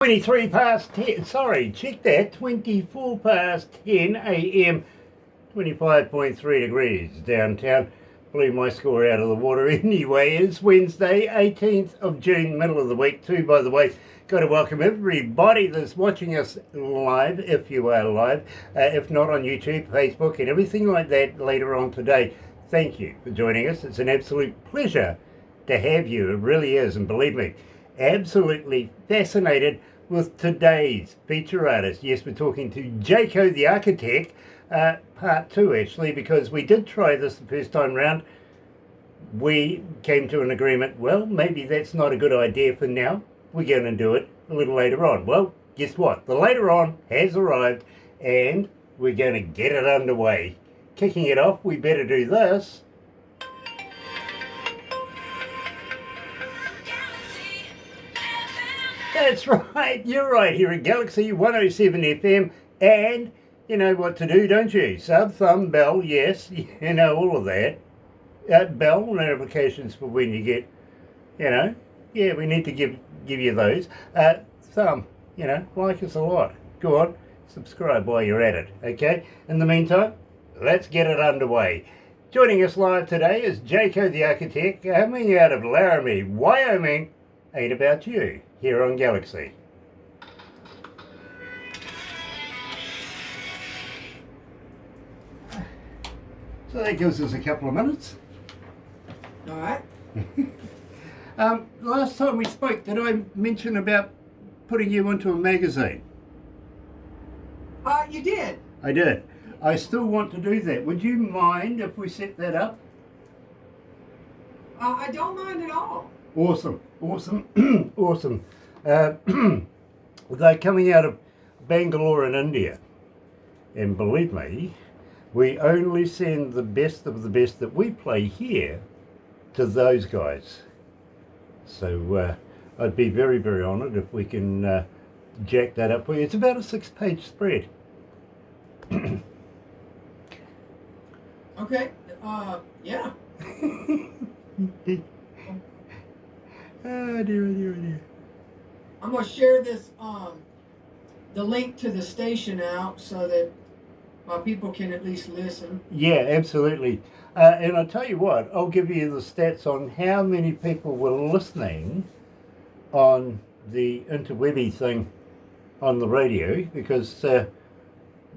23 past 10, sorry, check that, 24 past 10 a.m, 25.3 degrees downtown. Blew my score out of the water anyway. It's Wednesday, 18th of June, middle of the week too, by the way. Got to welcome everybody that's watching us live, if you are live, if not on YouTube, Facebook, and everything like that later on today. Thank you for joining us. It's an absolute pleasure to have you. It really is, and believe me, absolutely fascinated with today's feature artist. Yes, we're talking to Jayko the Arkitekk, part two actually, because we did try this the first time round. We came to an agreement, well, maybe that's not a good idea for now. We're going to do it a little later on. Well, guess what? The later on has arrived and we're going to get it underway. Kicking it off, we better do this. That's right, you're right here at Galaxy 107 FM, and you know what to do, don't you? Sub, thumb, bell, yes, you know all of that. Bell notifications for when you get, you know, yeah, we need to give you those. Thumb, you know, like us a lot. Go on, subscribe while you're at it, okay? In the meantime, let's get it underway. Joining us live today is Jayko the Arkitekk, coming out of Laramie, Wyoming. Ain't about you, here on Galaxy. So that gives us a couple of minutes. All right. Last time we spoke, did I mention about putting you into a magazine? You did. I did. I still want to do that. Would you mind if we set that up? I don't mind at all. Awesome, awesome, awesome. They're coming out of Bangalore in India. And believe me, we only send the best of the best that we play here to those guys. So I'd be very, very honoured if we can jack that up for you. It's about a 6-page spread. Okay. Yeah. Oh dear, dear, dear. I'm gonna share this the link to the station out so that my people can at least listen. Yeah, absolutely. And I'll tell you what, I'll give you the stats on how many people were listening on the interwebby thing on the radio, because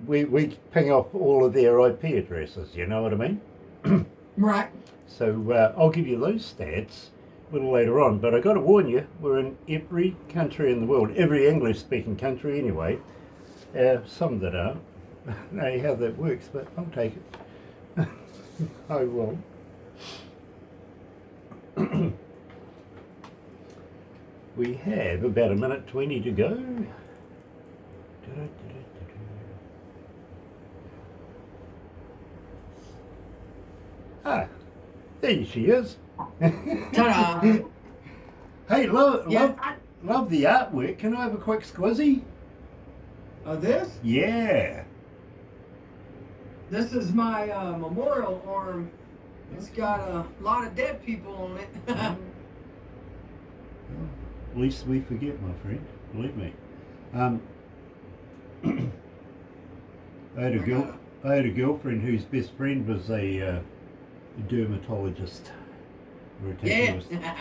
we ping off all of their IP addresses, you know what I mean? Right. So I'll give you those stats a little later on, but I got to warn you, we're in every country in the world, every English-speaking country anyway. Some that aren't. I don't know how that works, but I'll take it. I will. We have about 1:20 to go. Ah, there she is. Ta-da. Hey, love Yeah, the artwork. Can I have a quick squizzy? this? Yeah. This is my memorial arm. It's got a lot of dead people on it. Well, least we forget, my friend. Believe me. I had a girlfriend whose best friend was a dermatologist or a tattooist. Yeah.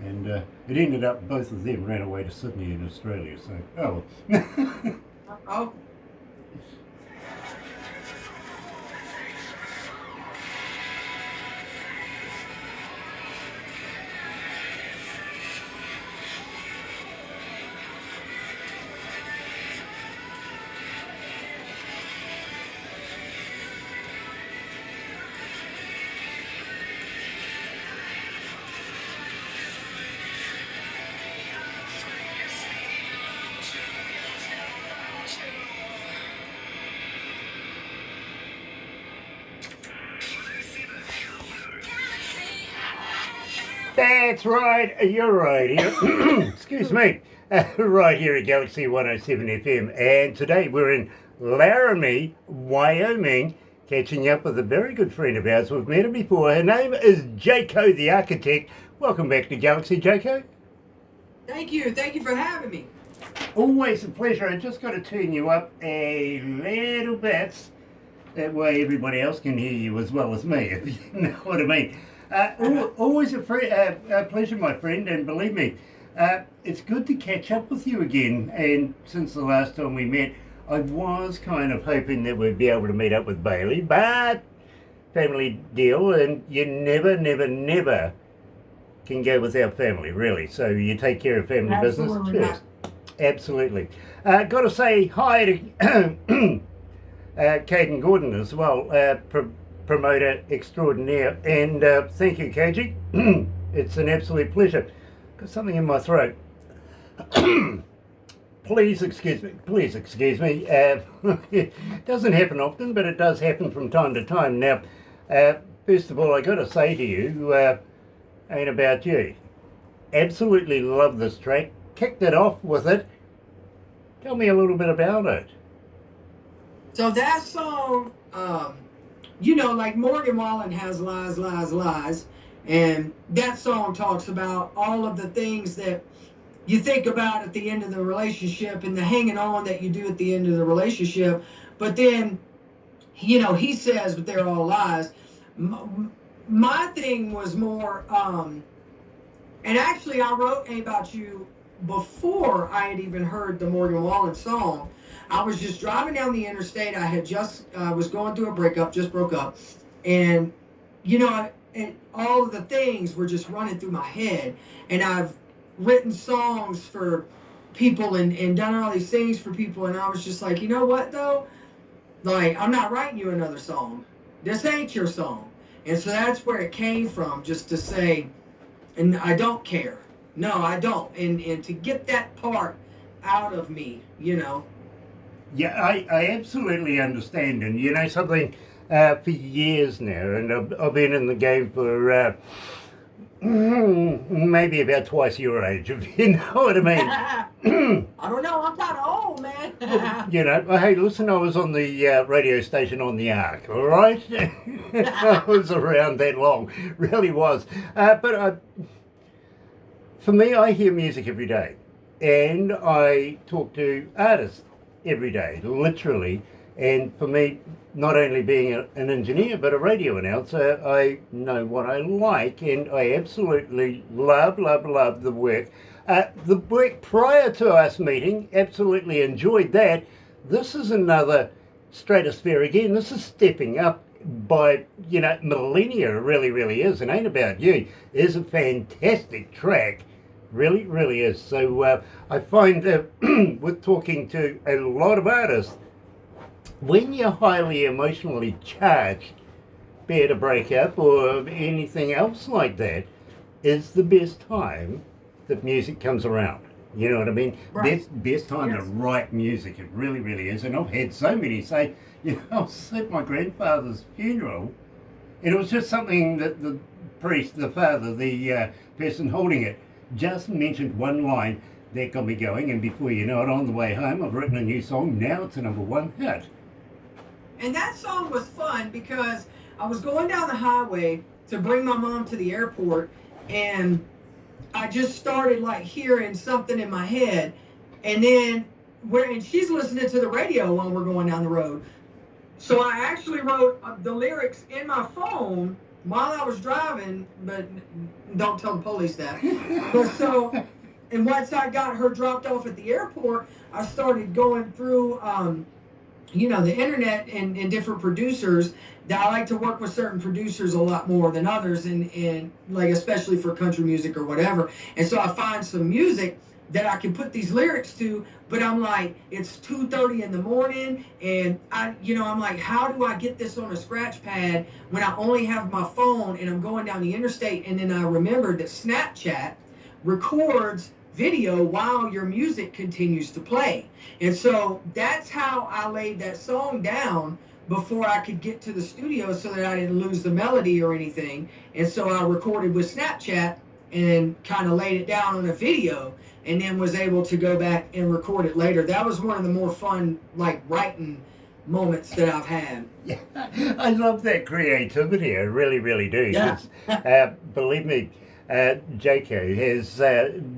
And it ended up both of them ran away to Sydney in Australia. So, oh well. Oh. That's right, you're right here. Excuse me. Right here at Galaxy 107 FM. And today we're in Laramie, Wyoming, catching up with a very good friend of ours. We've met her before. Her name is Jayko the Arkitekk. Welcome back to Galaxy, Jayko. Thank you. Thank you for having me. Always a pleasure. I just got to turn you up a little bit. That way everybody else can hear you as well as me, if you know what I mean. Always a pleasure, my friend, and believe me, it's good to catch up with you again. And since the last time we met, I was kind of hoping that we'd be able to meet up with Bailey, but family deal, and you never can go without family, really. So you take care of family Absolutely business first. Absolutely. Got to say hi to Caden Gordon as well, promoter extraordinaire. And thank you, KG. It's an absolute pleasure. Got something in my throat. Please excuse me. Please excuse me. It doesn't happen often, but it does happen from time to time. Now, first of all, I got to say to you, ain't about you. Absolutely love this track. Kicked it off with it. Tell me a little bit about it. So that song, you know, like Morgan Wallen has Lies, Lies, Lies. And that song talks about all of the things that you think about at the end of the relationship and the hanging on that you do at the end of the relationship. But then, you know, he says, but they're all lies. My thing was more, and actually I wrote About You before I had even heard the Morgan Wallen song. I was just driving down the interstate. I had just was going through a breakup, just broke up, and you know, and all of the things were just running through my head. And I've written songs for people and done all these things for people, and I was just like, you know what though? Like, I'm not writing you another song. This ain't your song. And so that's where it came from, just to say, and I don't care. No, I don't. And to get that part out of me, you know. Yeah, I absolutely understand. And you know something, for years now, and I've been in the game for maybe about twice your age, if you know what I mean. I don't know. I'm kind of old, man. You know, hey, listen, I was on the radio station on the Ark, all right? I was around that long, really was. But for me, I hear music every day, and I talk to artists every day, literally. And for me, not only being an engineer, but a radio announcer, I know what I like, and I absolutely love the work. The work prior to us meeting, absolutely enjoyed that. This is another stratosphere again. This is stepping up by, you know, millennia. It really is. And Ain't About You is a fantastic track. Really is. So I find with talking to a lot of artists, when you're highly emotionally charged, be it a breakup or anything else like that, is the best time that music comes around. You know what I mean? Right. Best time to write music. It really is. And I've had so many say, you know, I was at my grandfather's funeral, and it was just something that the priest, the father, the person holding it, just mentioned one line that got me going, and before you know it, on the way home, I've written a new song. Now it's a #1 hit. And that song was fun because I was going down the highway to bring my mom to the airport, and I just started like hearing something in my head, and then and she's listening to the radio while we're going down the road. So I actually wrote the lyrics in my phone while I was driving, but don't tell the police that. But so, and once I got her dropped off at the airport, I started going through, you know, the internet and different producers. That I like to work with certain producers a lot more than others, and like especially for country music or whatever. And so I find some music that I can put these lyrics to, but I'm like, it's 2:30 in the morning, and I'm like, how do I get this on a scratch pad when I only have my phone and I'm going down the interstate? And then I remembered that Snapchat records video while your music continues to play. And so that's how I laid that song down before I could get to the studio, so that I didn't lose the melody or anything. And so I recorded with Snapchat and kind of laid it down on a video, and then was able to go back and record it later. That was one of the more fun, like, writing moments that I've had. Yeah, I love that creativity. I really do. Yeah. Believe me, Jayko has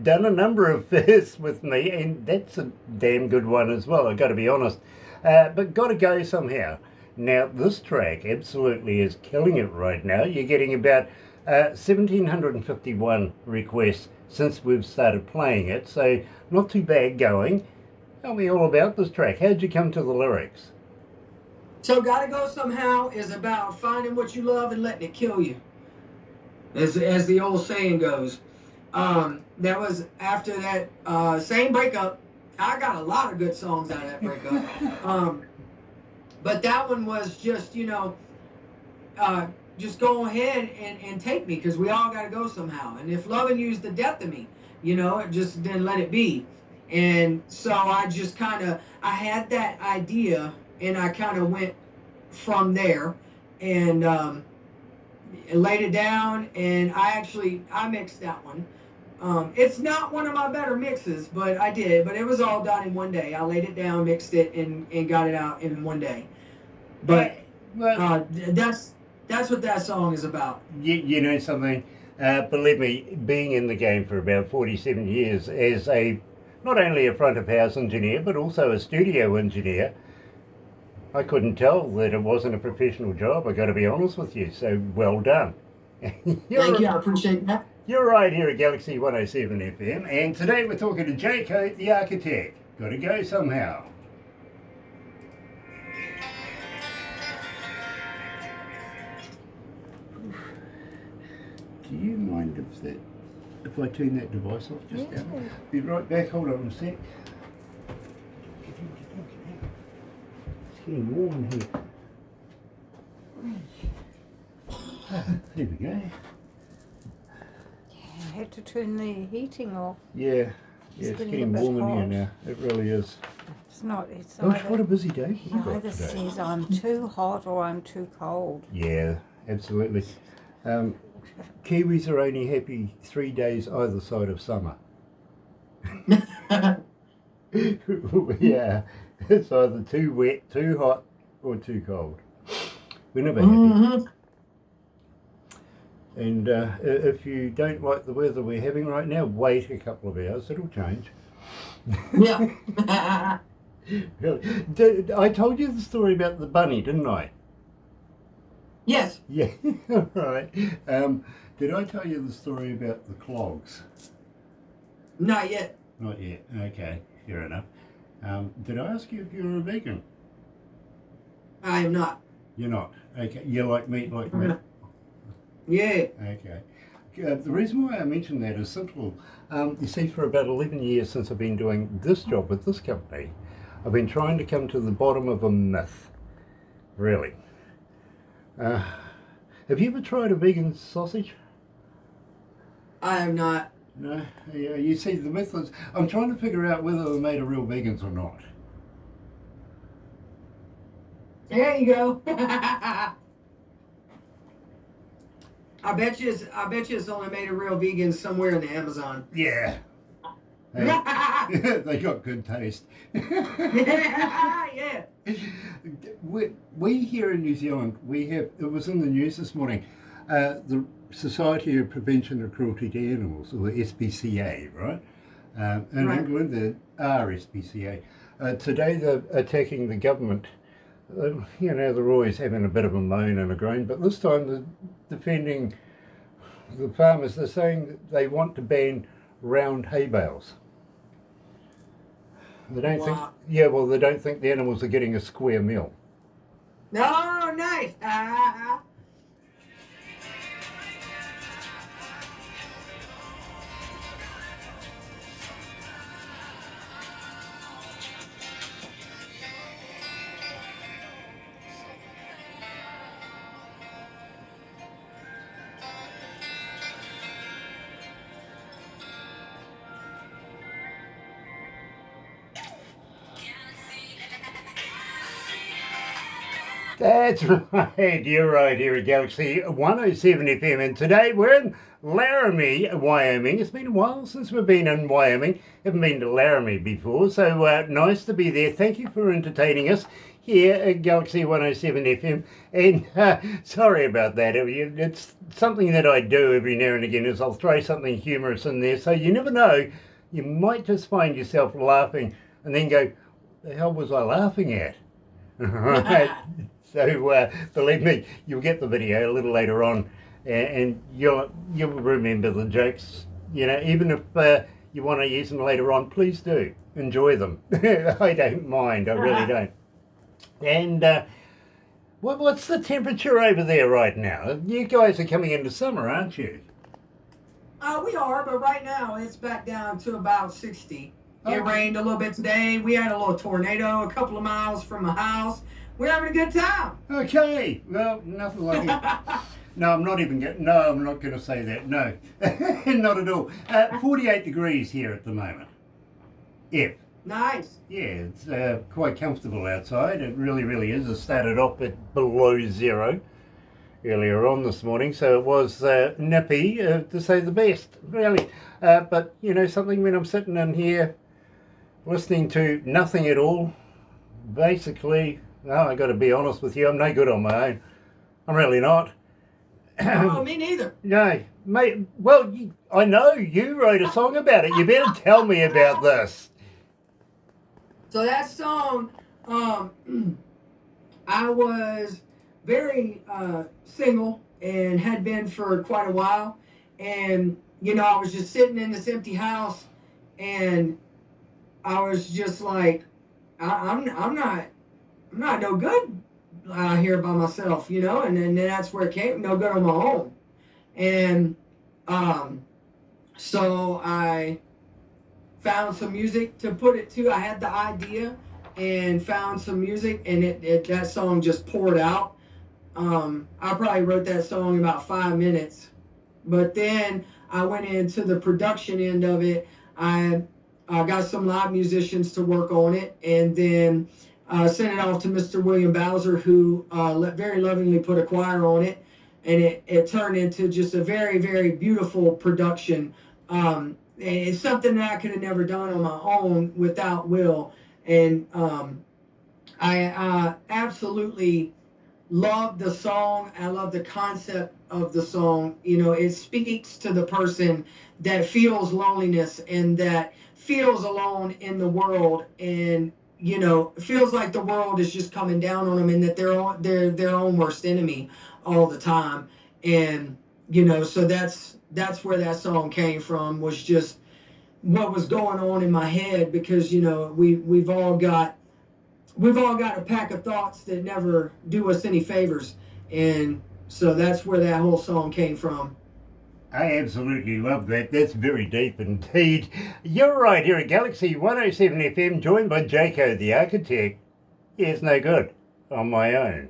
done a number of firsts with me, and that's a damn good one as well, I've got to be honest. But got to go somehow. Now, this track absolutely is killing it right now. You're getting about 1,751 requests since we've started playing it, so not too bad going. Tell me all about this track. How'd you come to the lyrics? So Gotta Go Somehow is about finding what you love and letting it kill you, as the old saying goes. That was after that same breakup. I got a lot of good songs out of that breakup. But that one was just, just go ahead and take me, because we all got to go somehow. And if loving you is the death of me, just then let it be. And so I just I had that idea, and I kind of went from there and laid it down, and I mixed that one. It's not one of my better mixes, but I did. But it was all done in one day. I laid it down, mixed it, and got it out in one day. But that's what that song is about. You know something? Believe me, being in the game for about 47 years as not only a front of house engineer, but also a studio engineer, I couldn't tell that it wasn't a professional job, I've got to be honest with you, so well done. Thank you, I appreciate that. You're right here at Galaxy 107 FM, and today we're talking to Jayko the Arkitekk. Got to go somehow. Do you mind if I turn that device off just now? Be right back, hold on a sec. It's getting warm in here. There we go. I had to turn the heating off. Yeah, it's getting warm in here now. It really is. It's not. It's Gosh, either, what a busy day he you've got either today. says I'm too hot or I'm too cold. Yeah, absolutely. Kiwis are only happy 3 days either side of summer. Yeah, it's either too wet, too hot, or too cold. We're never happy. And if you don't like the weather we're having right now, wait a couple of hours, it'll change. Yeah. Really. I told you the story about the bunny, didn't I? Yes. Yeah, right. Did I tell you the story about the clogs? Not yet. Not yet. Okay, fair enough. Did I ask you if you were a vegan? I am not. You're not. Okay, you like meat like me? Yeah. Okay. The reason why I mention that is simple. You see, for about 11 years since I've been doing this job with this company, I've been trying to come to the bottom of a myth. Really. Have you ever tried a vegan sausage? I am not. No? Yeah, you see, the myth is, I'm trying to figure out whether they're made of real vegans or not. There you go. I bet you it's only made of real vegans somewhere in the Amazon. Yeah. They got good taste. Yeah. We here in New Zealand, it was in the news this morning, the Society of Prevention of Cruelty to Animals, or SPCA, right? In Right. England, the RSPCA. Today they're attacking the government. They're always having a bit of a moan and a groan, but this time they're defending the farmers. They're saying that they want to ban round hay bales. They don't Wow. think, they don't think the animals are getting a square meal. No, nice. That's right, you're right here at Galaxy 107 FM, and today we're in Laramie, Wyoming. It's been a while since we've been in Wyoming. Haven't been to Laramie before, so nice to be there. Thank you for entertaining us here at Galaxy 107 FM, and sorry about that. It's something that I do every now and again, is I'll throw something humorous in there, so you never know, you might just find yourself laughing and then go, the hell was I laughing at? Right. So believe me, you'll get the video a little later on, and you'll remember the jokes. You know, even if you want to use them later on, please do enjoy them. I don't mind. I really don't. And what's the temperature over there right now? You guys are coming into summer, aren't you? We are, but right now it's back down to about 60. Okay. It rained a little bit today. We had a little tornado a couple of miles from my house. We're having a good time. Okay, well, nothing like it. No, I'm not going to say that. No, not at all. 48 degrees here at the moment. Yeah. Nice. Yeah, it's quite comfortable outside. It really, really is. It started off at below zero earlier on this morning, so it was nippy, to say the best, really. But, you know, something when I'm sitting in here listening to nothing at all, basically, well, I got to be honest with you, I'm no good on my own. I'm really not. Oh, me neither. No, mate. Well, I know you wrote a song about it. You better tell me about this. So that song, I was very single and had been for quite a while, and you know, I was just sitting in this empty house, and I was just like, I'm not no good out here by myself, you know, and then that's where it came, no good on my own. And so I found some music to put it to. I had the idea and found some music, and that song just poured out. I probably wrote that song in about 5 minutes, but then I went into the production end of it. I got some live musicians to work on it, and then sent it off to Mr. William Bowser, who very lovingly put a choir on it, and it turned into just a very, very beautiful production. It's something that I could have never done on my own without Will, and I absolutely love the song. I love the concept of the song. You know, it speaks to the person that feels loneliness and that feels alone in the world, and you know, feels like the world is just coming down on them, and that they're their own worst enemy all the time. And you know, so that's where that song came from, was just what was going on in my head, because you know, we've all got a pack of thoughts that never do us any favors, and so that's where that whole song came from. I absolutely love that. That's very deep indeed. You're right here at Galaxy 107 FM, joined by Jayko the Arkitekk. It's no good on my own.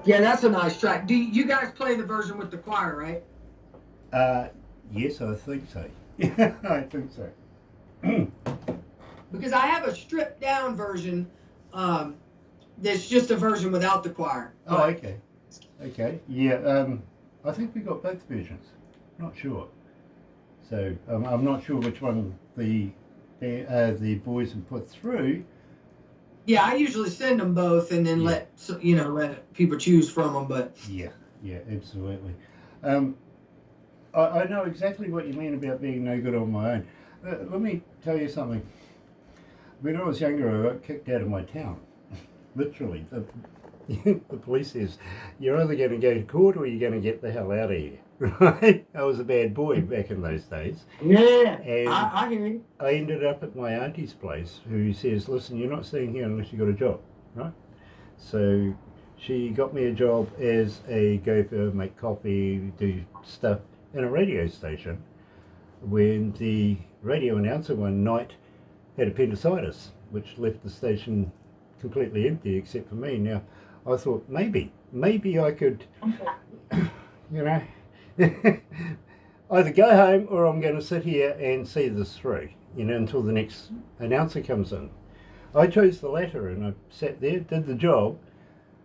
Yeah, that's a nice track. Do you guys play the version with the choir, right? Yes, I think so. Yeah, I think so. Because I have a stripped down version. That's just a version without the choir. Oh, okay. Okay. Yeah. I think we got both versions. Not sure. So I'm not sure which one the boys have put through. Yeah, I usually send them both and then let people choose from them. But yeah, absolutely. I know exactly what you mean about being no good on my own. Let me tell you something. When I was younger, I got kicked out of my town. Literally. The police says, you're either going to go to court or you're going to get the hell out of here. Right? I was a bad boy back in those days. Yeah, and I hear you. I ended up at my auntie's place, who says, listen, you're not staying here unless you got a job, right? So she got me a job as a gopher, make coffee, do stuff in a radio station, when the radio announcer one night had appendicitis, which left the station completely empty except for me. Now, I thought maybe I could, you know, either go home or I'm going to sit here and see this through, until the next announcer comes in. I chose the latter, and I sat there, did the job.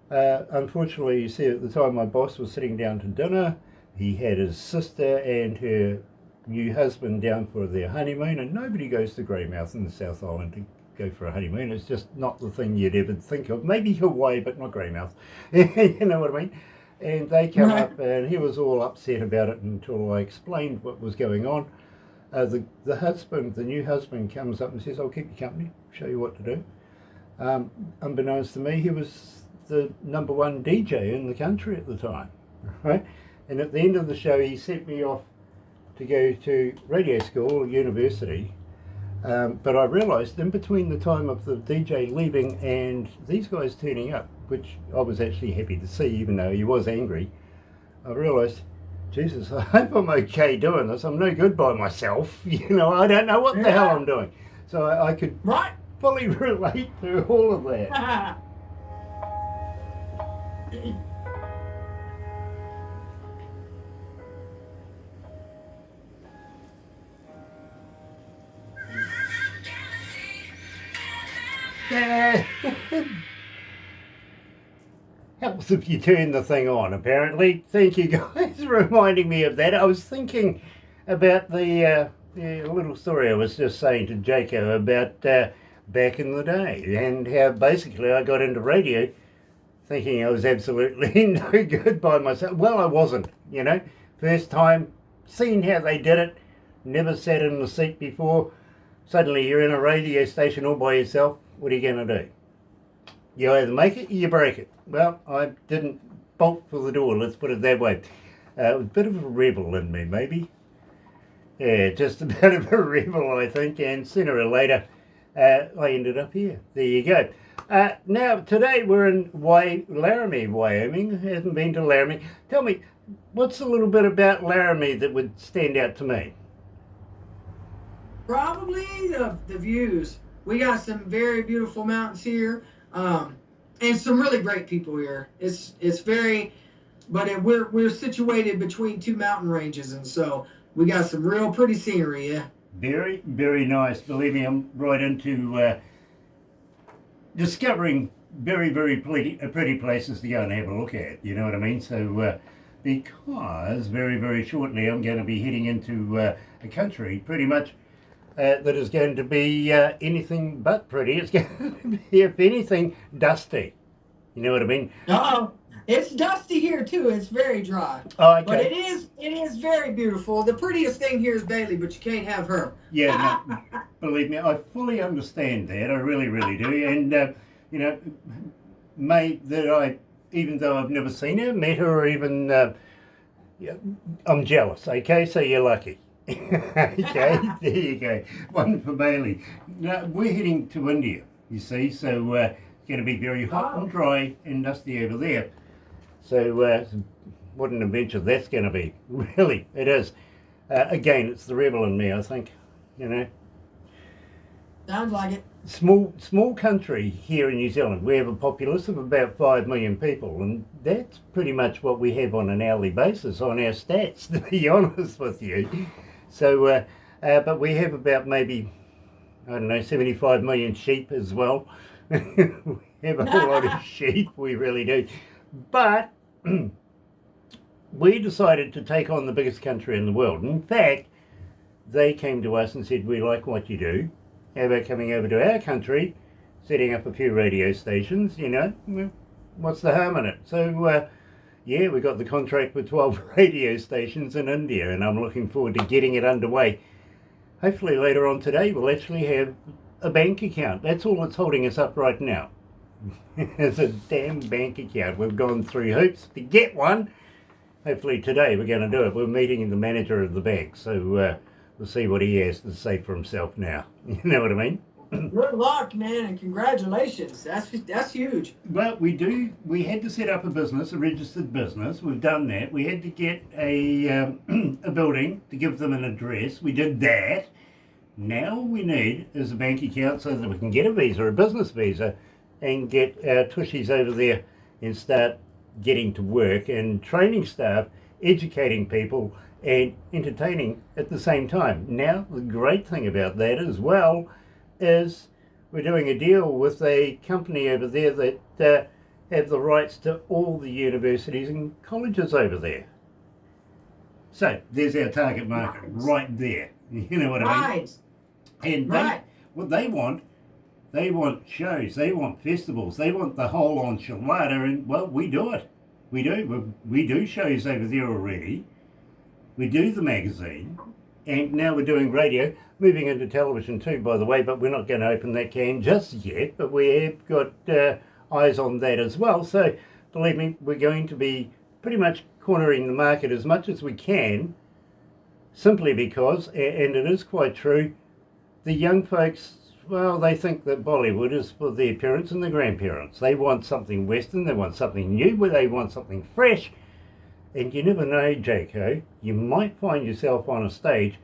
Unfortunately, you see, at the time my boss was sitting down to dinner. He had his sister and her new husband down for their honeymoon, and nobody goes to Greymouth in the South Island to go for a honeymoon. It's just not the thing you'd ever think of. Maybe Hawaii, but not Greymouth. You know what I mean? And they come up, and he was all upset about it until I explained what was going on. The new husband comes up and says, "I'll keep you company, show you what to do." Unbeknownst to me, he was the #1 DJ in the country at the time, right? And at the end of the show, he sent me off to go to radio school or university. But I realised in between the time of the DJ leaving and these guys turning up, which I was actually happy to see, even though he was angry, I realised, Jesus, I hope I'm okay doing this. I'm no good by myself. I don't know what the hell I'm doing. So I could fully relate to all of that. Helps if you turn the thing on, apparently. Thank you guys for reminding me of that. I was thinking about the little story I was just saying to Jayko about back in the day, and how basically I got into radio thinking I was absolutely no good by myself. Well, I wasn't, First time, seeing how they did it, never sat in the seat before. Suddenly you're in a radio station all by yourself. What are you going to do? You either make it or you break it. Well, I didn't bolt for the door, let's put it that way. A bit of a rebel in me, maybe. Yeah, just a bit of a rebel, I think, and sooner or later I ended up here. There you go. Now, today we're in Laramie, Wyoming. Hasn't been to Laramie. Tell me, what's a little bit about Laramie that would stand out to me? Probably the views. We got some very beautiful mountains here, and some really great people here. It's very, but we're situated between two mountain ranges, and so we got some real pretty scenery. Yeah. Very, very nice. Believe me, I'm right into discovering very, very pretty places to go and have a look at. You know what I mean? So, because very, very shortly I'm going to be heading into a country pretty much that is going to be anything but pretty. It's going to be, if anything, dusty. You know what I mean? It's dusty here too. It's very dry. Oh, okay. But it is very beautiful. The prettiest thing here is Bailey, but you can't have her. Yeah, no, believe me, I fully understand that. I really, really do. And even though I've never seen her, met her, or even, I'm jealous. Okay, so you're lucky. Okay, there you go. One for Bailey. Now, we're heading to India, you see, so it's going to be very hot and dry and dusty over there. So what an adventure that's going to be. Really, it is. Again, it's the rebel in me, I think, Sounds like it. Small country here in New Zealand. We have a populace of about 5 million people, and that's pretty much what we have on an hourly basis on our stats, to be honest with you. So, but we have about maybe, 75 million sheep as well. We have a whole lot of sheep, we really do. But we decided to take on the biggest country in the world. In fact, they came to us and said, "We like what you do. How about coming over to our country, setting up a few radio stations, what's the harm in it?" So, yeah, we got the contract with 12 radio stations in India, and I'm looking forward to getting it underway. Hopefully later on today we'll actually have a bank account. That's all that's holding us up right now. It's a damn bank account. We've gone through hoops to get one. Hopefully today we're going to do it. We're meeting the manager of the bank, so we'll see what he has to say for himself now. You know what I mean? Good luck, man, and congratulations. That's huge. Well, we had to set up a business, a registered business. We've done that. We had to get a building to give them an address. We did that. Now all we need is a bank account so that we can get a visa, a business visa, and get our tushies over there and start getting to work and training staff, educating people, and entertaining at the same time. Now, the great thing about that as well is we're doing a deal with a company over there that have the rights to all the universities and colleges over there. So there's our target market right there. You know what I mean? And what they want shows, they want festivals, they want the whole enchilada, and well, we do it. We do shows over there already. We do the magazine, and now we're doing radio, moving into television too, by the way, but we're not going to open that can just yet, but we have got eyes on that as well. So believe me, we're going to be pretty much cornering the market as much as we can, simply because, and it is quite true, the young folks, well, they think that Bollywood is for their parents and their grandparents. They want something Western, they want something new, they want something fresh. And you never know, Jayko, you might find yourself on a stage,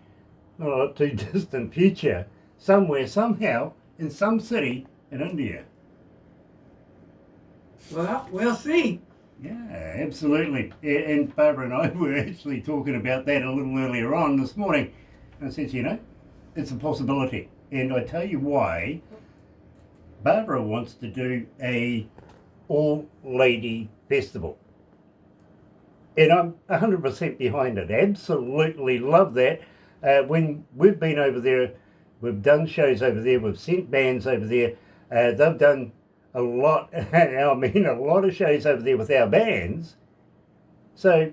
not too distant future, somewhere, somehow, in some city in India. Well, we'll see. Yeah, absolutely. And Barbara and I were actually talking about that a little earlier on this morning. And I said, you know, it's a possibility. And I tell you why. Barbara wants to do a all-lady festival. And I'm 100% behind it. Absolutely love that. When we've been over there, we've done shows over there, we've sent bands over there. They've done a lot, I mean a lot of shows over there with our bands. So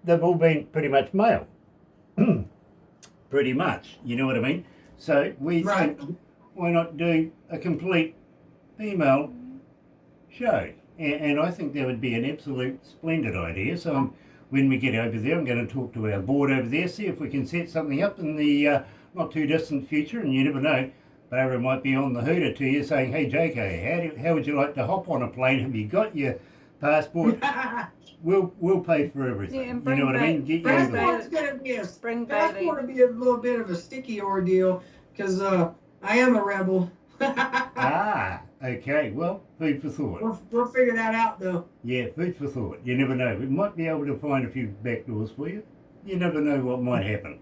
they've all been pretty much male. Pretty much, you know what I mean? So we think, why not do a complete female show? And I think that would be an absolute splendid idea. So when we get over there, I'm going to talk to our board over there, see if we can set something up in the not too distant future. And you never know, Barbara might be on the hooter to you saying, hey Jayko, how would you like to hop on a plane? Have you got your passport? We'll pay for everything. Yeah, you know what I mean? Get Passport's going to be a little bit of a sticky ordeal because I am a rebel. Okay. Well, food for thought. We'll figure that out, though. Yeah, food for thought. You never know. We might be able to find a few back doors for you. You never know what might happen.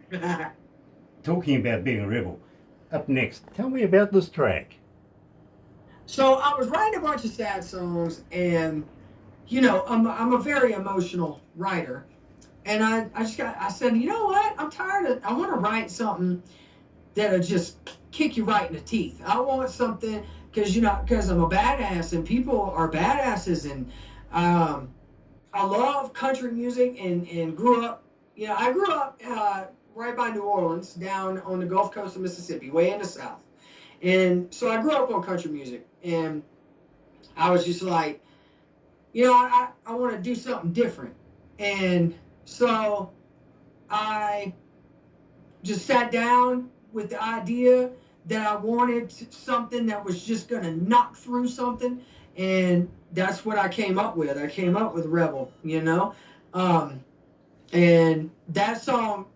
Talking about being a rebel. Up next, tell me about this track. So I was writing a bunch of sad songs, and you know, I'm a very emotional writer, and I said, you know what? I'm tired of. I want to write something that'll just kick you right in the teeth. I want something because I'm a badass, and people are badasses, and I love country music, and grew up. You know, I grew up right by New Orleans, down on the Gulf Coast of Mississippi, way in the South. And so I grew up on country music, and I was just like, you know, I want to do something different. And so I just sat down with the idea that I wanted something that was just going to knock through something. And that's what I came up with. I came up with Rebel, you know. And that song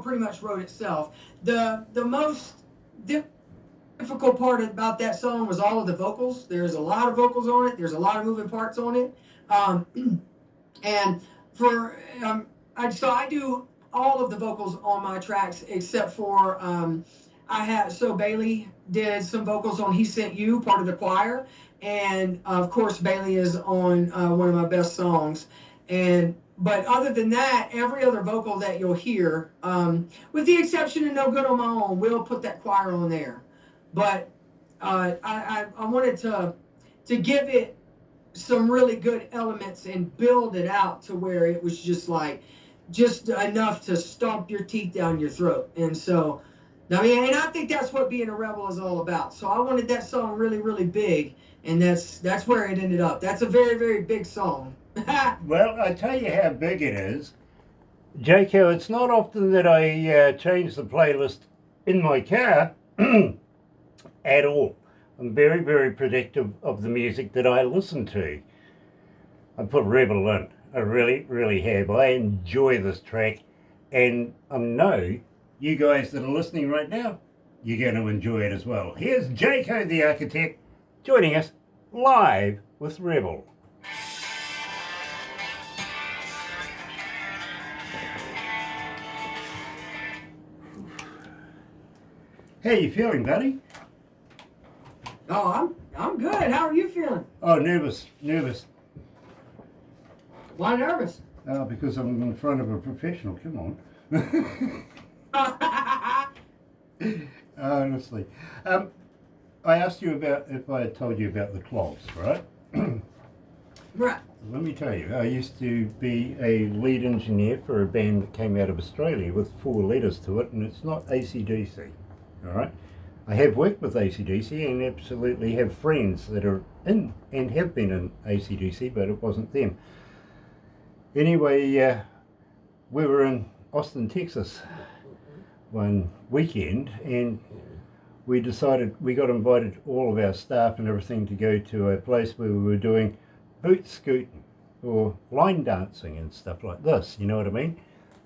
pretty much wrote itself. The most difficult part about that song was all of the vocals. There's a lot of vocals on it. There's a lot of moving parts on it. And for I do all of the vocals on my tracks except for Bailey did some vocals on "He Sent You," part of the choir, and of course Bailey is on one of my best songs. But other than that, every other vocal that you'll hear, with the exception of "No Good on My Own," we'll put that choir on there. But I wanted to give it some really good elements and build it out to where it was just enough to stomp your teeth down your throat. And so, I mean, and I think that's what being a rebel is all about. So I wanted that song really, really big, and that's where it ended up. That's a very, very big song. Well, I tell you how big it is. Jayko, it's not often that I change the playlist in my car at all. I'm very, very protective of the music that I listen to. I put Rebel in. I really, really have. I enjoy this track, and I know you guys that are listening right now, you're going to enjoy it as well. Here's Jayko the Arkitekk joining us live with Rebel. How you feeling, buddy? Oh, I'm good. How are you feeling? Oh, nervous. Why nervous? Because I'm in front of a professional. Come on. Honestly. I asked you about if I had told you about the clogs, right? Right. Let me tell you, I used to be a lead engineer for a band that came out of Australia with 4 letters to it, and it's not AC/DC, all right? I have worked with AC/DC and absolutely have friends that are in and have been in AC/DC, but it wasn't them. Anyway, we were in Austin, Texas one weekend, and we got invited, all of our staff and everything, to go to a place where we were doing boot scooting or line dancing and stuff like this, you know what I mean?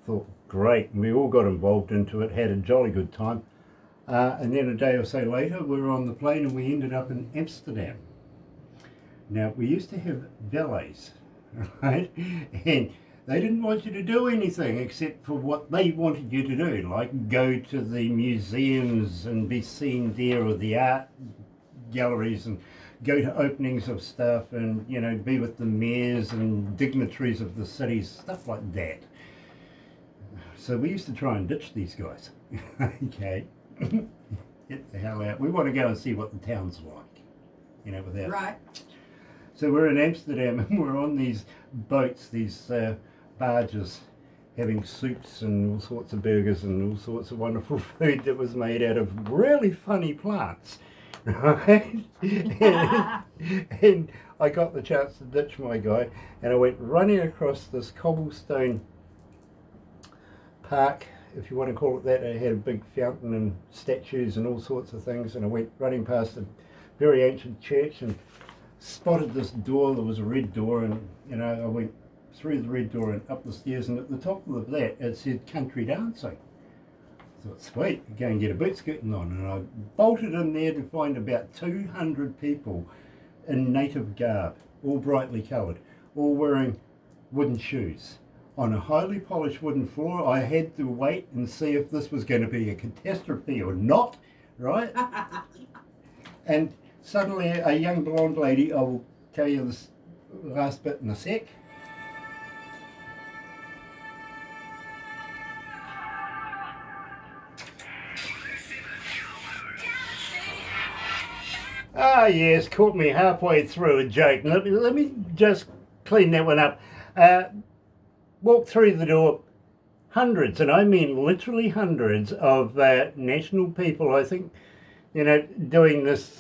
Thought, great, and we all got involved into it, had a jolly good time. And then a day or so later, we were on the plane and we ended up in Amsterdam. Now, we used to have valets, right? And they didn't want you to do anything except for what they wanted you to do, like go to the museums and be seen there, or the art galleries, and go to openings of stuff, and, you know, be with the mayors and dignitaries of the cities, stuff like that. So we used to try and ditch these guys. Okay. Get the hell out. We want to go and see what the town's like, you know, without. Right. So we're in Amsterdam and we're on these boats, these barges, having soups and all sorts of burgers and all sorts of wonderful food that was made out of really funny plants, right? And I got the chance to ditch my guy, and I went running across this cobblestone park, if you want to call it that. It had a big fountain and statues and all sorts of things, and I went running past a very ancient church and spotted this door. There was a red door, and, you know, I went through the red door and up the stairs, and at the top of that it said country dancing. I thought, sweet, go and get a boot scooting on, and I bolted in there to find about 200 people in native garb, all brightly coloured, all wearing wooden shoes on a highly polished wooden floor. I had to wait and see if this was going to be a catastrophe or not, right? And suddenly a young blonde lady, I will tell you this last bit in a sec. Ah, yes, caught me halfway through a joke. Let me just clean that one up. Walked through the door, hundreds, and I mean literally hundreds, of national people, I think, you know, doing this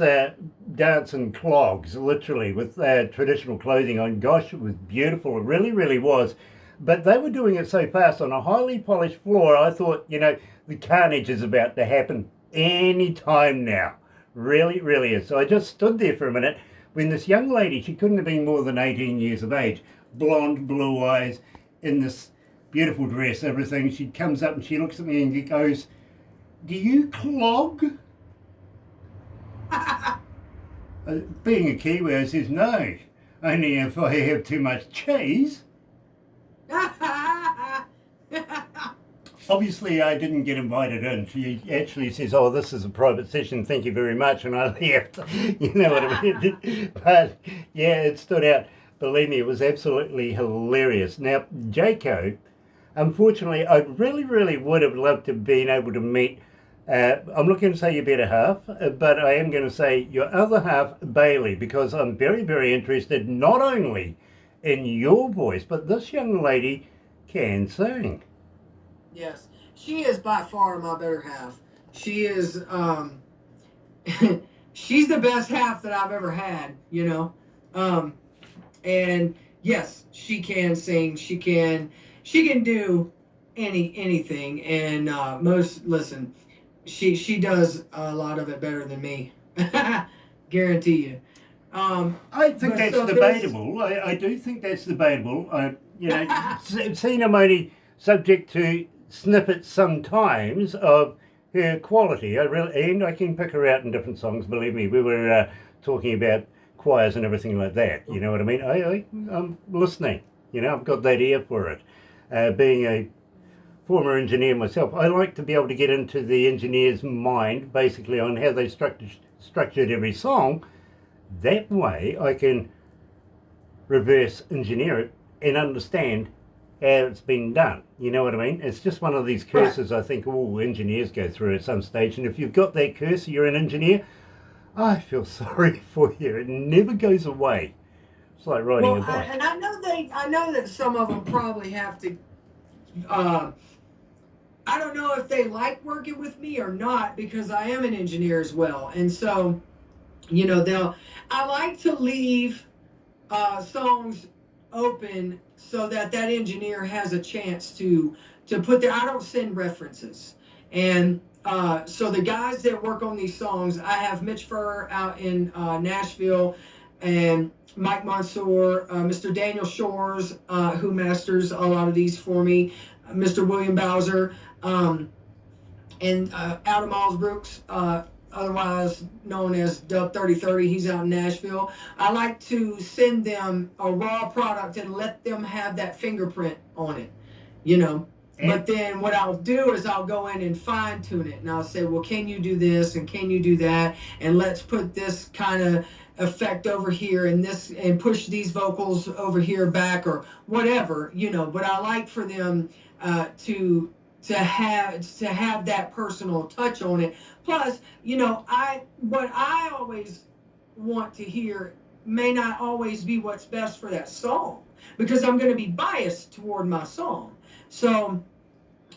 dance in clogs, literally, with traditional clothing on. Gosh, it was beautiful. It really, really was. But they were doing it so fast on a highly polished floor, I thought, you know, the carnage is about to happen any time now. Really, really is. So I just stood there for a minute when this young lady, she couldn't have been more than 18 years of age, blonde, blue eyes, in this beautiful dress, everything. She comes up and she looks at me and goes, "Do you clog?" Being a Kiwi, I says, "No, only if I have too much cheese." Obviously, I didn't get invited in. She actually says, "Oh, this is a private session, thank you very much," and I left. You know what I mean? But yeah, it stood out. Believe me, it was absolutely hilarious. Now, Jayko, unfortunately, I really, really would have loved to have been able to meet, I'm not going to say your better half, but I am going to say your other half, Bailey, because I'm very, very interested not only in your voice, but this young lady can sing. Yes, she is by far my better half. She is, she's the best half that I've ever had, you know. And yes, she can sing. She can do anything. And listen, she does a lot of it better than me. Guarantee you. I think that's debatable. I do think that's debatable. You know, seen I'm only subject to snippets sometimes of her quality. And I can pick her out in different songs. Believe me, we were talking about choirs and everything like that. You know what I mean? I'm listening. You know, I've got that ear for it. Being a former engineer myself, I like to be able to get into the engineer's mind, basically on how they structured every song. That way I can reverse engineer it and understand how it's been done. You know what I mean? It's just one of these curses I think all engineers go through at some stage. And if you've got that curse, you're an engineer, I feel sorry for you. It never goes away. It's like riding a bike. And I know that some of them probably have to. I don't know if they like working with me or not, because I am an engineer as well, and so, you know, I like to leave songs open so that engineer has a chance to put their. I don't send references, and so the guys that work on these songs, I have Mitch Furr out in Nashville, and Mike Mansour, Mr. Daniel Shores, who masters a lot of these for me, Mr. William Bowser, and Adam Allsbrooks, otherwise known as Dub 3030. He's out in Nashville. I like to send them a raw product and let them have that fingerprint on it, you know. But then what I'll do is I'll go in and fine tune it, and I'll say, well, can you do this and can you do that, and let's put this kind of effect over here and this, and push these vocals over here back, or whatever, you know. But I like for them to have that personal touch on it. Plus, you know, what I always want to hear may not always be what's best for that song, because I'm going to be biased toward my song. So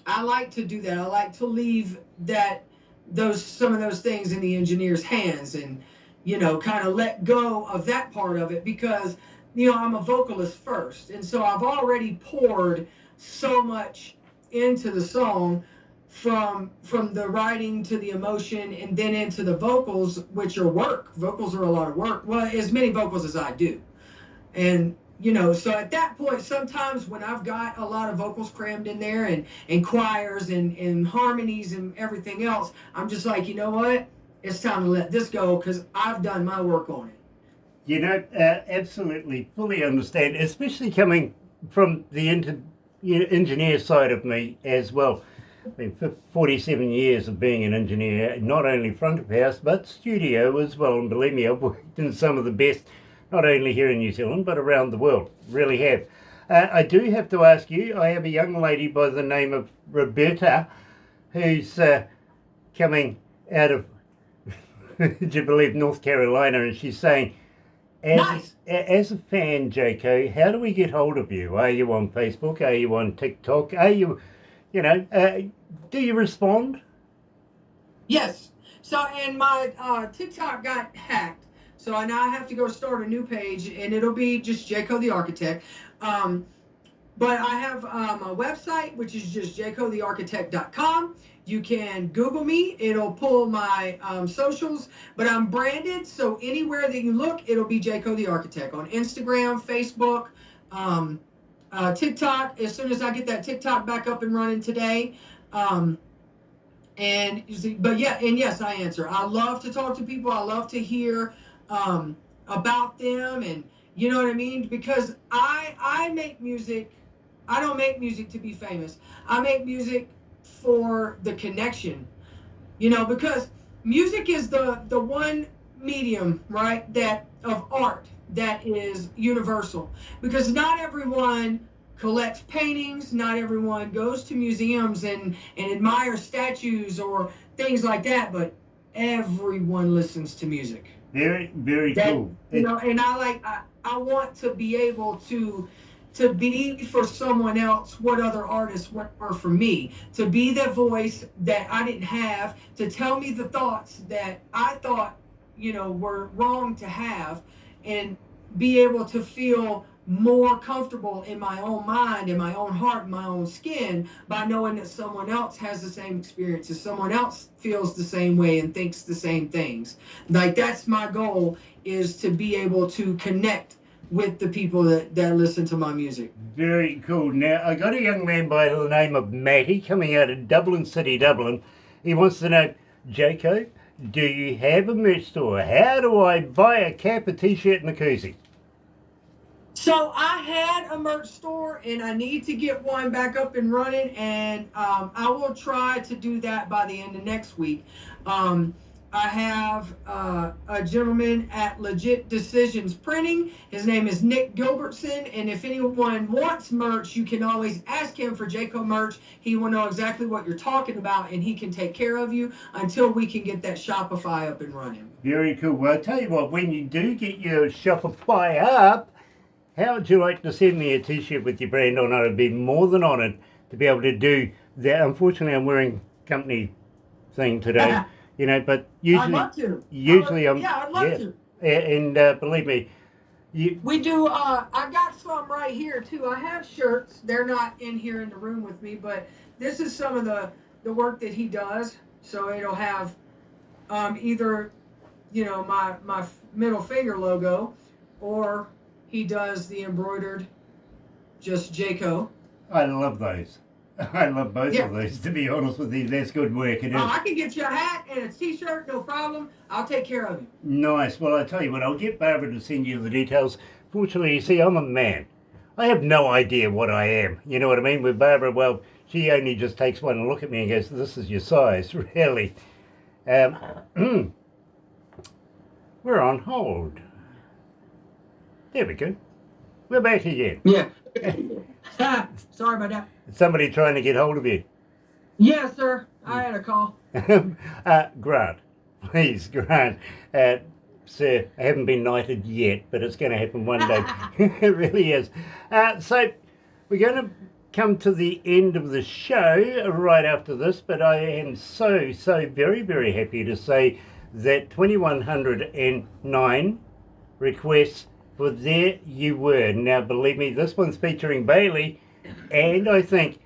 I like to do that. I like to leave some of those things in the engineer's hands, and, you know, kind of let go of that part of it, because, you know, I'm a vocalist first, and so I've already poured so much into the song, from the writing to the emotion, and then into the vocals, which are work. Vocals are a lot of work. Well, as many vocals as I do. And, you know, so at that point, sometimes when I've got a lot of vocals crammed in there, and choirs and harmonies and everything else, I'm just like, you know what? It's time to let this go, because I've done my work on it. You know, absolutely, fully understand, especially coming from the engineer side of me as well. I mean, for 47 years of being an engineer, not only front of house, but studio as well. And believe me, I've worked in some of the best, not only here in New Zealand, but around the world. Really have. I do have to ask you, I have a young lady by the name of Roberta, who's coming out of, would you believe, North Carolina, and she's saying, Nice. As a fan, Jayko, how do we get hold of you? Are you on Facebook? Are you on TikTok? Are you, you know, do you respond? Yes. So, and my TikTok got hacked, so now I have to go start a new page, and it'll be just Jayko the Arkitekk. But I have a website, which is just jaykothearkitekk.com. You can Google me. It'll pull my socials, but I'm branded, so anywhere that you look, it'll be Jayko the Arkitekk. On Instagram, Facebook, TikTok, as soon as I get that TikTok back up and running today. And yes, I answer. I love to talk to people. I love to hear about them, and you know what I mean? Because I make music. I don't make music to be famous. I make music for the connection, you know, because music is the one medium, right, that of art that is universal, because not everyone collects paintings, not everyone goes to museums and admires statues or things like that, but everyone listens to music. Very, very cool. You know, and I want to be able to be for someone else what other artists were for me, to be the voice that I didn't have, to tell me the thoughts that I thought, you know, were wrong to have, and be able to feel more comfortable in my own mind, in my own heart, in my own skin, by knowing that someone else has the same experiences, someone else feels the same way and thinks the same things. Like, that's my goal, is to be able to connect with the people that listen to my music. Very cool. Now, I got a young man by the name of Matty coming out of Dublin City, Dublin. He wants to know, Jayko, do you have a merch store? How do I buy a cap, a t-shirt and a koozie? So I had a merch store, and I need to get one back up and running, and I will try to do that by the end of next week. Um, I have a gentleman at Legit Decisions Printing. His name is Nick Gilbertson, and if anyone wants merch, you can always ask him for Jayko merch. He will know exactly what you're talking about, and he can take care of you until we can get that Shopify up and running. Very cool. Well, I'll tell you what, when you do get your Shopify up, how would you like to send me a t-shirt with your brand on it? I'd be more than honoured to be able to do that. Unfortunately, I'm wearing company thing today, you know, but I'd love to. usually I'm... Yeah, I'd love to. And believe me, We do, I got some right here too. I have shirts. They're not in here in the room with me, but this is some of the work that he does. So it'll have either, you know, my middle finger logo, or he does the embroidered just Jayko. I love those. I love both of those, to be honest with you. That's good work. It is. I can get you a hat and a t-shirt, no problem. I'll take care of you. Nice. Well, I tell you what, I'll get Barbara to send you the details. Fortunately, you see, I'm a man. I have no idea what I am. You know what I mean? With Barbara, well, she only just takes one look at me and goes, "This is your size," really. We're on hold. There we go. We're back again. Yeah. Sorry about that. Somebody trying to get hold of you. Yes, sir. I had a call. Grant, please, Grant. Sir, I haven't been knighted yet, but it's going to happen one day. It really is. So we're going to come to the end of the show right after this, but I am so very, very happy to say that 2109 requests for There You Were. Now, believe me, this one's featuring Bailey, and I think,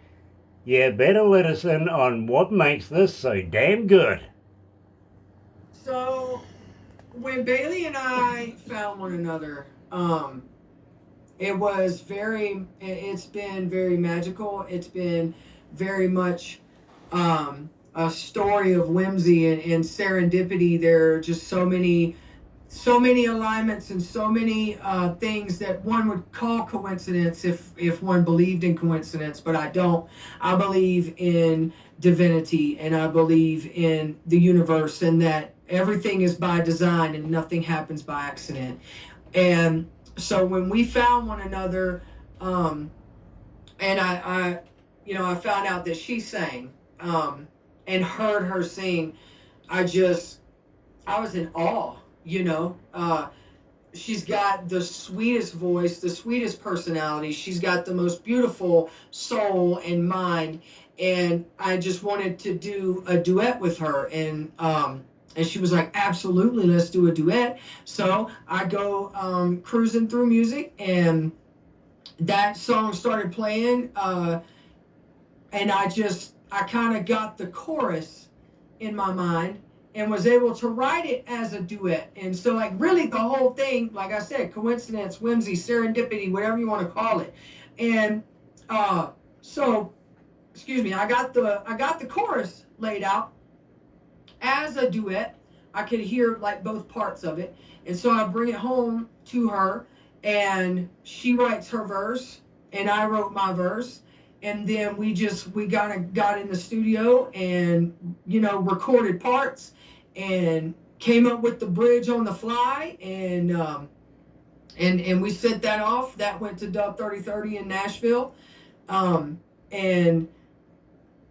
yeah, better let us in on what makes this so damn good. So, when Bailey and I found one another, it's been very magical. It's been very much a story of whimsy and serendipity. There are just so many alignments and so many things that one would call coincidence if one believed in coincidence, but I don't. I believe in divinity, and I believe in the universe, and that everything is by design and nothing happens by accident. And so when we found one another, and I found out that she sang, and heard her sing, I was in awe. You know, she's got the sweetest voice, the sweetest personality. She's got the most beautiful soul and mind. And I just wanted to do a duet with her. And she was like, absolutely, let's do a duet. So I go cruising through music, and that song started playing. And I kind of got the chorus in my mind, and was able to write it as a duet. And so, like, really the whole thing, like I said, coincidence, whimsy, serendipity, whatever you want to call it. And so, excuse me, I got the chorus laid out as a duet. I could hear like both parts of it. And so I bring it home to her, and she writes her verse, and I wrote my verse. And then we got in the studio and, you know, recorded parts and came up with the bridge on the fly, and we sent that off. That went to Dub 3030 in Nashville, and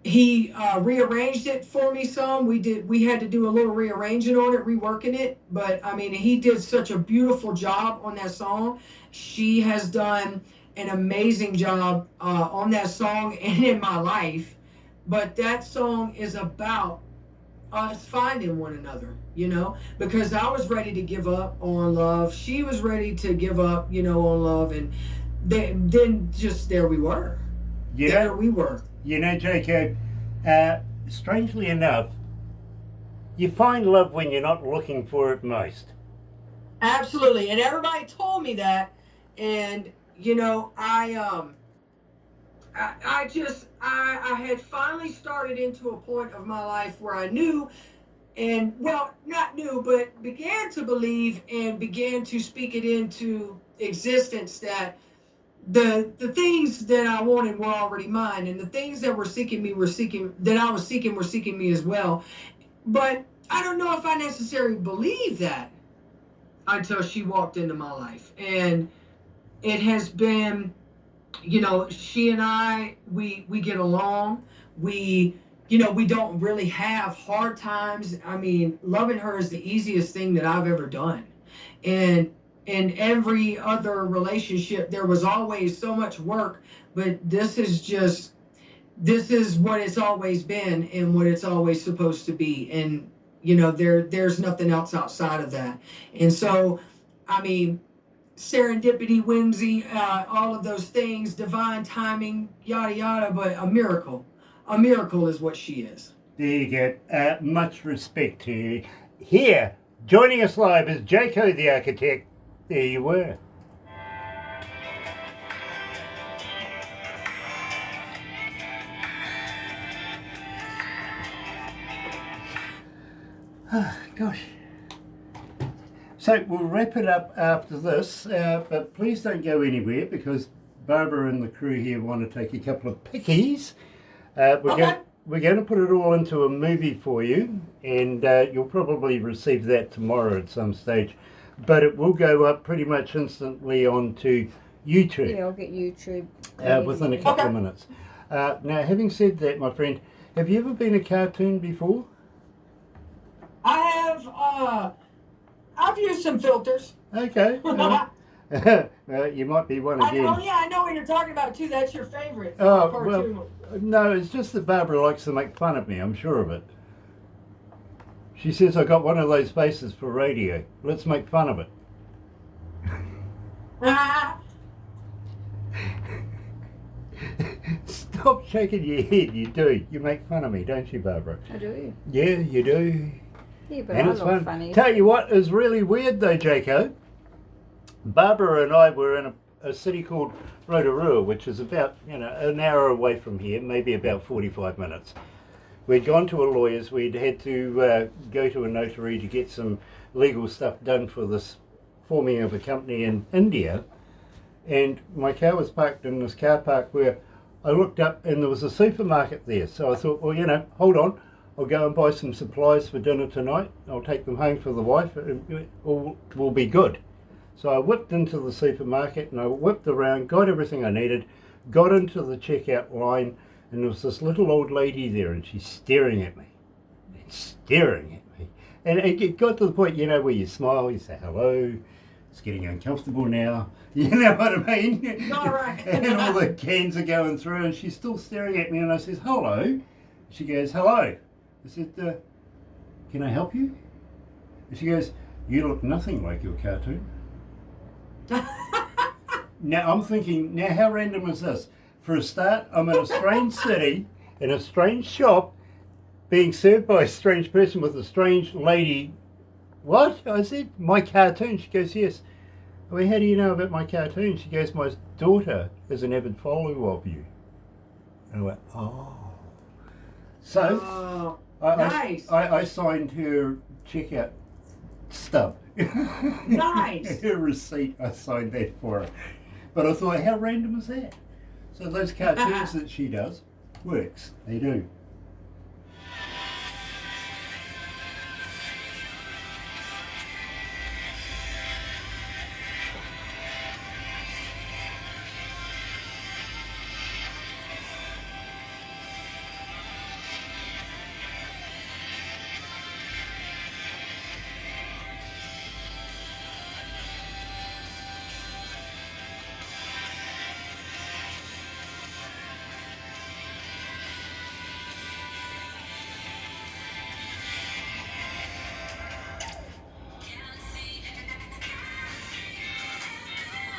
he rearranged it for me some. We had to do a little rearranging on it, reworking it, but I mean, he did such a beautiful job on that song. She has done an amazing job on that song and in my life. But that song is about us finding one another, you know, because I was ready to give up on love. She was ready to give up, you know, on love. And then just there we were. There we were. You know, Jayko, strangely enough, you find love when you're not looking for it most. Absolutely. And everybody told me that. And you know, I had finally started into a point of my life where I knew, and well, not knew, but began to believe and began to speak it into existence that the things that I wanted were already mine, and the things that were seeking me were seeking me as well. But I don't know if I necessarily believe that until she walked into my life. And it has been, she and I, we get along. We don't really have hard times. I mean, loving her is the easiest thing that I've ever done. And in every other relationship, there was always so much work, but this is what it's always been and what it's always supposed to be. And, there's nothing else outside of that. And so, I mean, serendipity, whimsy, all of those things, divine timing, yada, yada, but a miracle. A miracle is what she is. There you go. Much respect to you. Here, joining us live is Jayko the Arkitekk. There you were. Gosh. So we'll wrap it up after this, but please don't go anywhere because Barbara and the crew here want to take a couple of pickies. We're going to put it all into a movie for you, and you'll probably receive that tomorrow at some stage. But it will go up pretty much instantly onto YouTube. Yeah, I'll get YouTube. Within a couple of minutes. Now, having said that, my friend, have you ever been a cartoon before? I have, I've used some filters. Okay. You might be one again. I know what you're talking about too. That's your favorite Well, cartoon. no, it's just that Barbara likes to make fun of me, I'm sure of it. She says I got one of those faces for radio. Let's make fun of it. Stop shaking your head, you do. You make fun of me, don't you, Barbara? I do. Yeah, you do. Yeah, but And I it's look fun. funny. Tell you what is really weird though, Jayko. Barbara and I were in a city called Rotorua, which is about an hour away from here, maybe about 45 minutes. We'd gone to a lawyer's. We'd had to go to a notary to get some legal stuff done for this forming of a company in India. And my car was parked in this car park where I looked up and there was a supermarket there. So I thought, well, hold on. I'll go and buy some supplies for dinner tonight. I'll take them home for the wife. It will be good. So I whipped into the supermarket and I whipped around, got everything I needed, got into the checkout line, and there was this little old lady there and she's staring at me. And it got to the point, where you smile, you say hello, it's getting uncomfortable now. You know what I mean? All right. And all the cans are going through and she's still staring at me and I says, hello. She goes, hello. I said, can I help you? And she goes, you look nothing like your cartoon. Now I'm thinking, how random is this? For a start, I'm in a strange city, in a strange shop, being served by a strange person with a strange lady. What? I said, my cartoon. She goes, yes. Well, how do you know about my cartoon? She goes, my daughter is an avid follower of you. And I went, oh. So, nice. I signed her checkout stub. Nice. Her receipt, I signed that for her. But I thought, how random is that? So those cartoons that she does works. They do.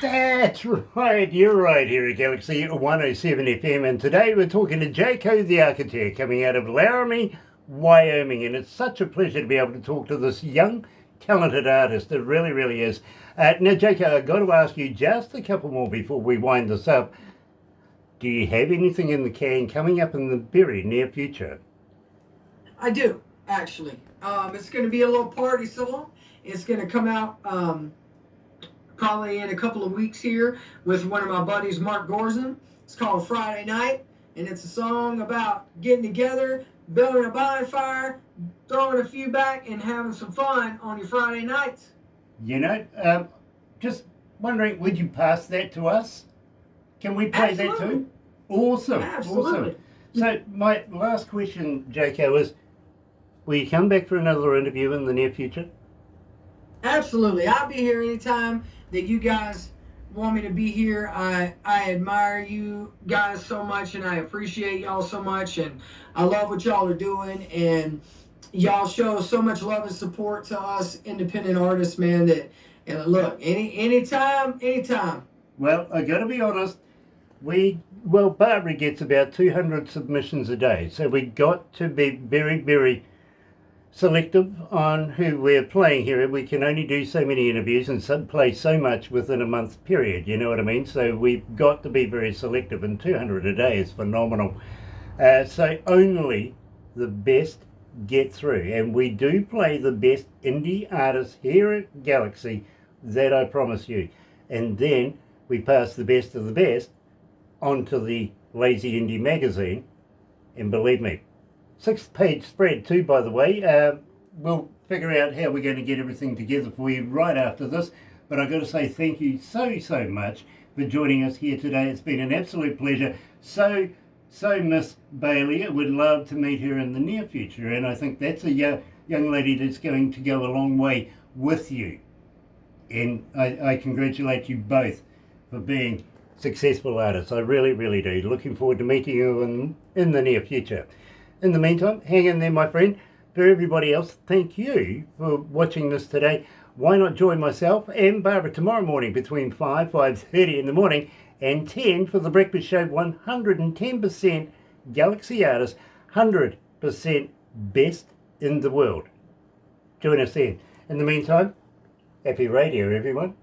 That's right, you're right here at galaxy107fm, and today we're talking to Jayko the Arkitekk coming out of Laramie, Wyoming, and it's such a pleasure to be able to talk to this young, talented artist. It really, really is. Now, Jayko, I've got to ask you just a couple more before we wind this up. Do you have anything in the can coming up in the very near future? I do, actually. It's going to be a little party song. It's going to come out probably in a couple of weeks here with one of my buddies, Mark Gorson. It's called Friday Night, and it's a song about getting together, building a bonfire, throwing a few back, and having some fun on your Friday nights. You know, just wondering, would you pass that to us? Can we play that Absolutely. too? Awesome. Absolutely. Awesome. So my last question, Jayko, is will you come back for another interview in the near future? Absolutely. I'll be here anytime that you guys want me to be here. I admire you guys so much, and I appreciate y'all so much, and I love what y'all are doing, and y'all show so much love and support to us independent artists, man, that, and look, anytime. Well, I got to be honest, Barbara gets about 200 submissions a day, so we got to be very, very selective on who we're playing here. We can only do so many interviews and play so much within a month period, you know what I mean? So we've got to be very selective, and 200 a day is phenomenal. So only the best get through, and we do play the best indie artists here at Galaxy, that I promise you. And then we pass the best of the best onto the Lazy Indie magazine, and believe me, 6-page spread too, by the way. We'll figure out how we're going to get everything together for you right after this, but I've got to say thank you so much for joining us here today. It's been an absolute pleasure. So Miss Bailey, I would love to meet her in the near future, and I think that's a young lady that's going to go a long way with you. And I congratulate you both for being successful artists. I really, really do. Looking forward to meeting you in the near future. In the meantime, hang in there, my friend. For everybody else, thank you for watching this today. Why not join myself and Barbara tomorrow morning between 5:30 in the morning and 10 for the breakfast show, 110% Galaxy artists, 100% best in the world. Join us then. In the meantime, happy radio, everyone.